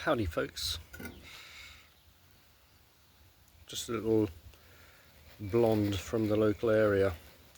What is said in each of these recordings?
Howdy folks, just a little blonde from the local area.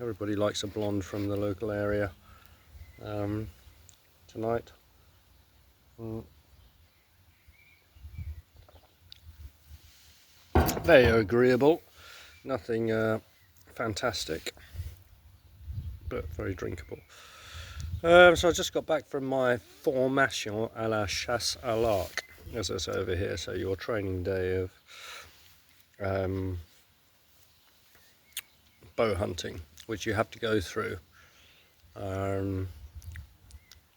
Everybody likes a blonde from the local area. Tonight they are agreeable, nothing fantastic, but very drinkable. So I just got back from my formation à la chasse à l'arc, as I say over here, so your training day of bow hunting, which you have to go through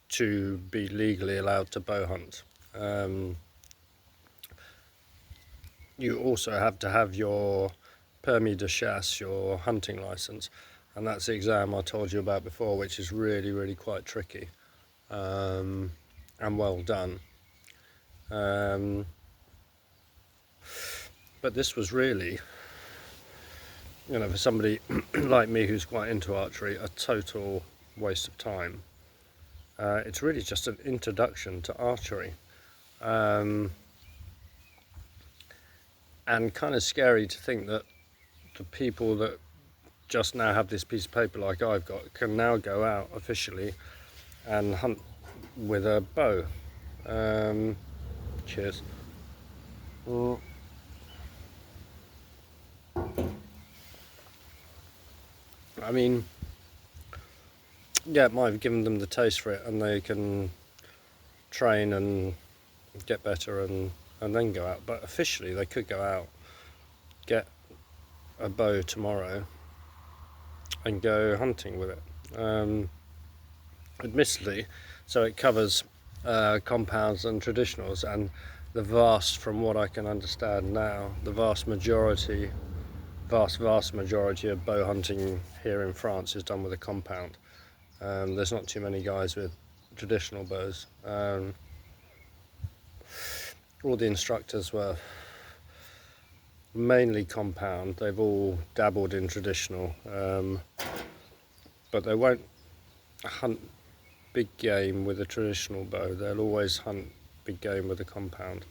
to be legally allowed to bow hunt. You also have to have your permis de chasse, your hunting license, and that's the exam I told you about before, which is really quite tricky and well done. But this was really, for somebody like me who's quite into archery, a total waste of time. It's really just an introduction to archery. And kind of scary to think that the people that just now have this piece of paper like I've got can now go out officially and hunt with a bow. Cheers. I mean, yeah, it might have given them the taste for it, and they can train and get better and then go out. But officially they could go out, get a bow tomorrow and go hunting with it. Admittedly, so it covers compounds and traditionals, and from what I can understand now, the vast majority of bow hunting here in France is done with a compound. There's not too many guys with traditional bows. All the instructors were mainly compound. They've all dabbled in traditional, but they won't hunt big game with a traditional bow. They'll always hunt big game with a compound.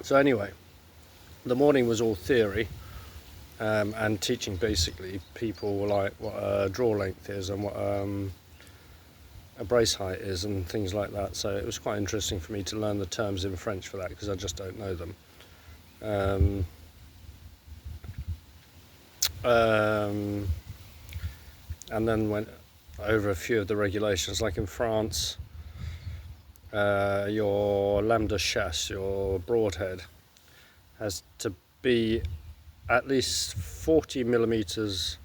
So anyway, the morning was all theory and teaching basically people like what a draw length is and what a brace height is and things like that. So it was quite interesting for me to learn the terms in French for that, because I just don't know them. And then went over a few of the regulations, like in France, your lame de chasse, your broadhead, has to be at least 40 millimeters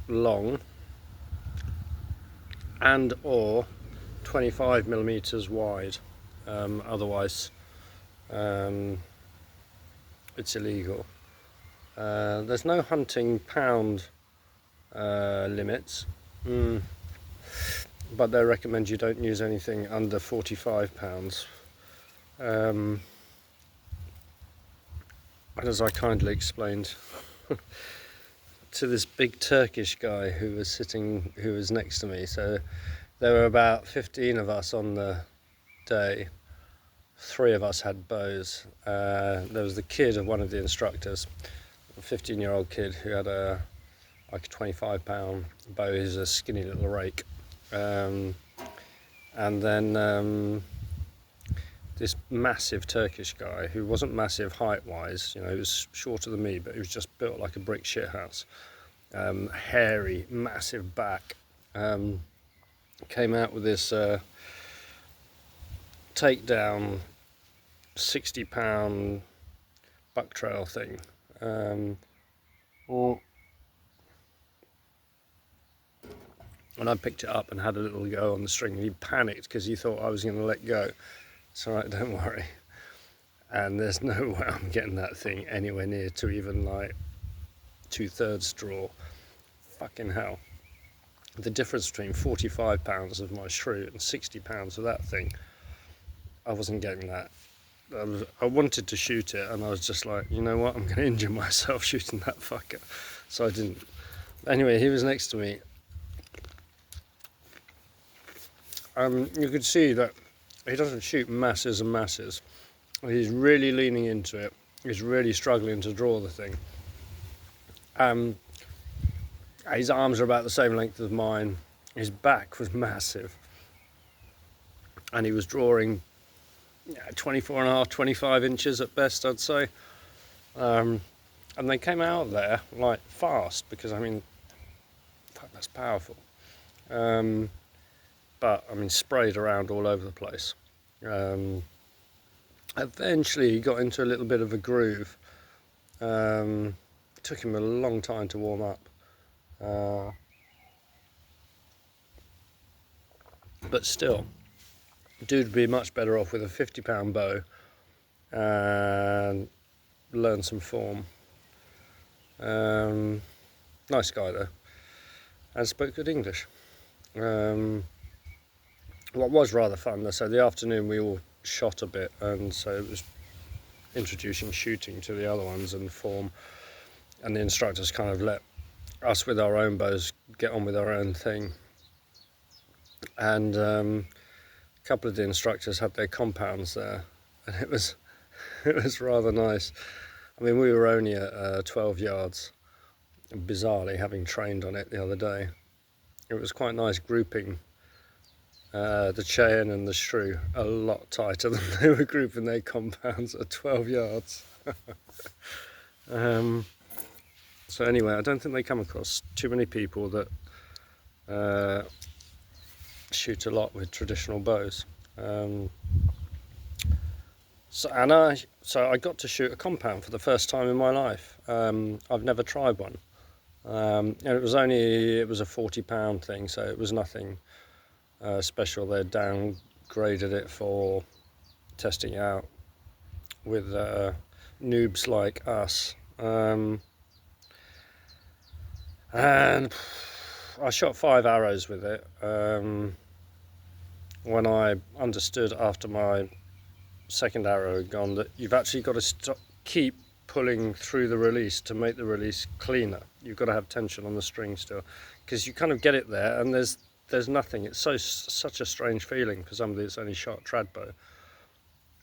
long and or 25 millimeters wide. Otherwise it's illegal. There's no hunting pound limits, but they recommend you don't use anything under 45 pounds. As I kindly explained to this big Turkish guy who was next to me. So there were about 15 of us on the day. 3 of us had bows. There was the kid of one of the instructors, a 15-year-old kid who had a 25-pound bow. He's a skinny little rake. And then this massive Turkish guy who wasn't massive height-wise, he was shorter than me, but he was just built like a brick shithouse. Hairy, massive back. Came out with this takedown 60-pound buck trail thing. And I picked it up and had a little go on the string, and he panicked because he thought I was going to let go. It's alright, don't worry. And there's no way I'm getting that thing anywhere near to even like 2/3 draw. Fucking hell. The difference between 45 pounds of my shrew and 60 pounds of that thing, I wasn't getting that. I wanted to shoot it, and I was just like, you know what, I'm going to injure myself shooting that fucker. So I didn't. Anyway, he was next to me, You could see that he doesn't shoot masses and masses. He's really leaning into it. He's really struggling to draw the thing. His arms are about the same length as mine. His back was massive. And he was drawing 24 and a half, 25 inches at best, I'd say. And they came out there like fast, because I mean, fuck, that's powerful. But I mean, sprayed around all over the place. Eventually he got into a little bit of a groove. It took him a long time to warm up. But still, dude would be much better off with a 50-pound bow and learn some form. Nice guy though, and spoke good English. What was rather fun though, so the afternoon we all shot a bit, and so it was introducing shooting to the other ones and form, and the instructors kind of let us with our own bows get on with our own thing. And a couple of the instructors had their compounds there, and it was rather nice. I mean, we were only at 12 yards, bizarrely, having trained on it the other day. It was quite nice grouping the Cheyenne and the shrew a lot tighter than they were grouping their compounds at 12 yards. So anyway, I don't think they come across too many people that shoot a lot with traditional bows. So I got to shoot a compound for the first time in my life. I've never tried one, and it was a 40-pound thing, so it was nothing special. They downgraded it for testing it out with noobs like us, and I shot 5 arrows with it. When I understood after my second arrow had gone that you've actually got to keep pulling through the release to make the release cleaner. You've got to have tension on the string still, because you kind of get it there and there's nothing. It's such a strange feeling for somebody that's only shot trad bow,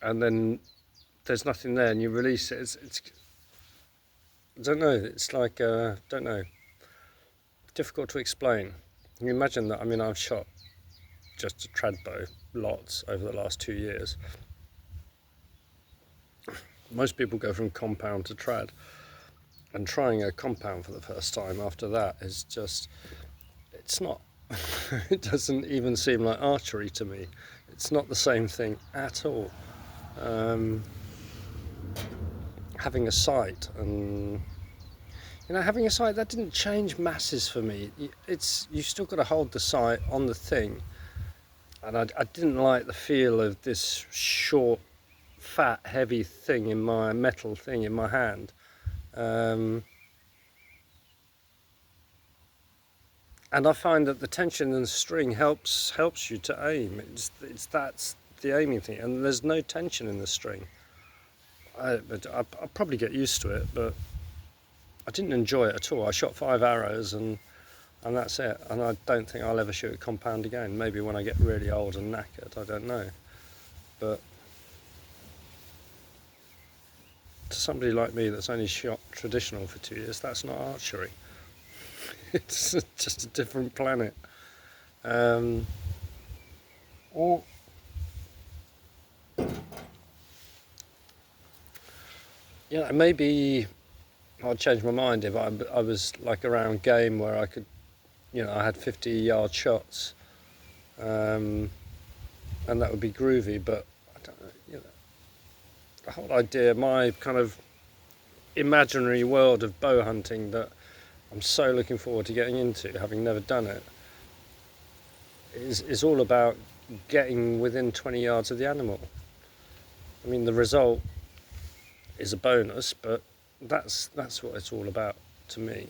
and then there's nothing there and you release it. It's I don't know, it's like don't know, difficult to explain. You imagine that. I mean, I've shot just a trad bow lots over the last 2 years. Most people go from compound to trad, and trying a compound for the first time after that is just, it's not it doesn't even seem like archery to me. It's not the same thing at all. Having a sight, and having a sight, that didn't change masses for me. You've still got to hold the sight on the thing, and I didn't like the feel of this short, fat, heavy thing in my metal thing in my hand. And I find that the tension in the string helps you to aim. That's the aiming thing, and there's no tension in the string. I'll probably get used to it, but I didn't enjoy it at all. I shot 5 arrows and that's it. And I don't think I'll ever shoot a compound again. Maybe when I get really old and knackered, I don't know. But to somebody like me that's only shot traditional for 2 years, that's not archery. It's just a different planet. Maybe I'd change my mind if I was like around game where I could, I had 50-yard shots, and that would be groovy. But I don't know, the whole idea, my kind of imaginary world of bow hunting that I'm so looking forward to getting into, having never done it, is all about getting within 20 yards of the animal. I mean, the result is a bonus, but that's what it's all about to me.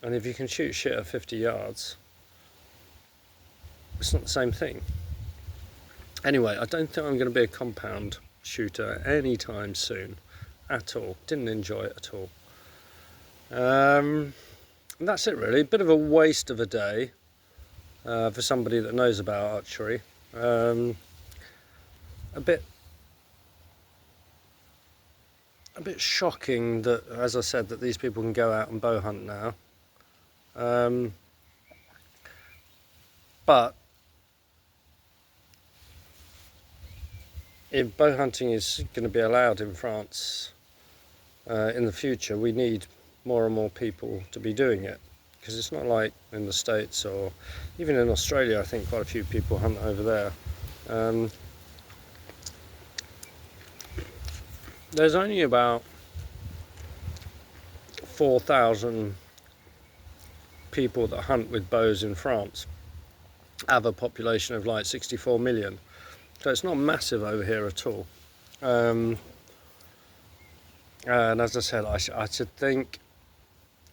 And if you can shoot shit at 50 yards, it's not the same thing. Anyway, I don't think I'm going to be a compound shooter anytime soon at all. Didn't enjoy it at all. And that's it really. A bit of a waste of a day. for somebody that knows about archery. A bit shocking that, as I said, that these people can go out and bow hunt now. But if bow hunting is going to be allowed in France in the future, we need more and more people to be doing it, because it's not like in the States or even in Australia. I think quite a few people hunt over there. There's only about 4,000 people that hunt with bows in France, out of a population of like 64 million. So it's not massive over here at all. And as I said, I should think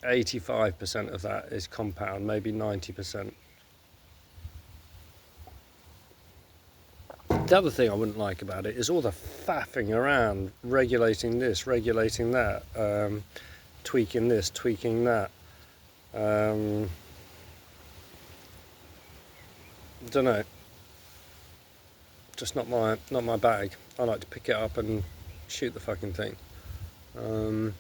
85% of that is compound, maybe 90%. The other thing I wouldn't like about it is all the faffing around, regulating this, regulating that, tweaking this, tweaking that. Don't know. Just not my bag. I like to pick it up and shoot the fucking thing. And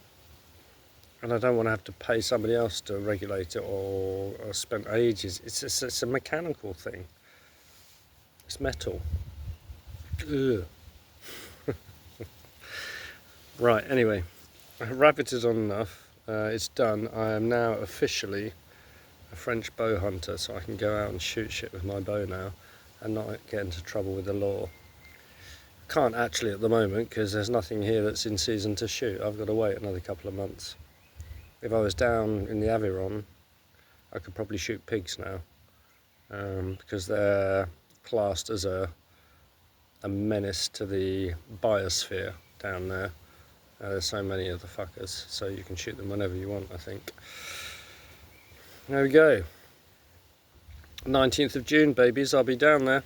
I don't want to have to pay somebody else to regulate it or spend ages. It's a mechanical thing. It's metal. Ugh. Right, anyway, rabbit is on enough. It's done. I am now officially a French bow hunter, so I can go out and shoot shit with my bow now and not get into trouble with the law. Can't actually at the moment because there's nothing here that's in season to shoot. I've got to wait another couple of months. If I was down in the Aveyron, I could probably shoot pigs now, because they're classed as a menace to the biosphere down there. There's so many of the fuckers, so you can shoot them whenever you want, I think. There we go. 19th of June, babies, I'll be down there.